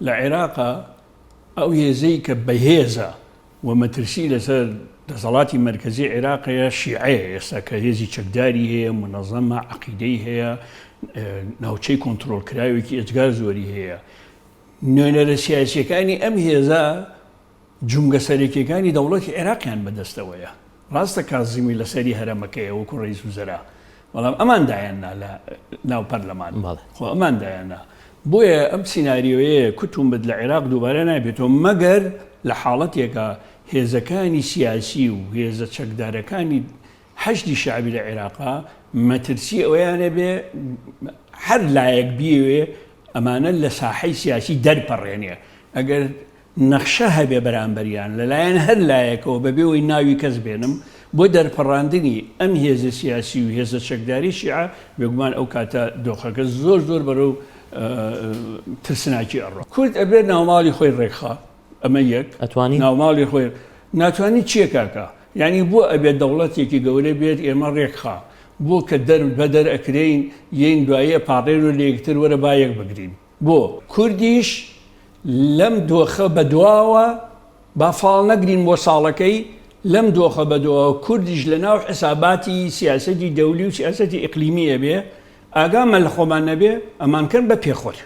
لە عێراقا ئەو هێزەی کە بەهێزە و مەترسی لەسەر دەسەڵاتی مرکزی عێراقەیە شیعەیە ئێستا کە هێزی چەکداری هەیە منەظەمە عەقیدەی هەیە ناوچەی کۆنتڕۆڵکراوێکی ئەجگار زۆری هەیە نوێنەرە سیاسیەکانی ئەم هێزە جومگە سەرەکیەکانی دەوڵەتی عێراقیان بەدەستەوەیە ڕاستە کازمی لەسەری هەرەمەکەیە وەکو ڕئیس وزەرا بەڵام ئەماندایاننا لە ناو پەرلەمان خۆ ئەماندایاننا بۆیە ئەم سیناریۆیە کوتوم بد لە عێراق دووبارە نابێتەوە مەگەر لە حاڵەتێکە هێزەکانی سیاسی و هێزە چەکدارەکانی حەشدی شعبی لە عێراقا مەترسی ئەویانە بێ هەر لایەک بیوێ ئەمانە لە ساحەی سیاسی دەرپەڕێنێ ئەگەر نەخشە هەبێ بەرامبەریان لەلایەن هەر لایەکەوە بەبێەوەی ناوی کەس بێنم بۆ دەرپەڕاندنی ئەم هێزە سیاسی و هێزە چەکداری شیعە بێگومان ئەو کاتە دۆخەکە زۆر بەرەو ترسناکی ئەڕۆ کورد ئەبێت ناوماڵی خۆی ڕێکخا ئەمە یەک ناوماڵی خۆی ناتوانانی چیە کاکە یعنی بۆ ئەبێت دەوڵەتێکی گەورە بێت ئێمە ڕێکخا بۆ کە بەدەر ئەکرین یەین دوایە پاڕێن و لێکتر وەرە بایەک بگرین بۆ کوردیش لەم دۆخە بەدواوە با فاڵ نەگرین بۆ ساڵەکەی لەم دۆخە بەدواوە کوردیش لە ناو حساباتی سیاسەتی دەولی و سیاسەتی ئیقلیمیە بێ ئاگامە لە خۆمان نەبێ ئەمانکەن بە پێخۆت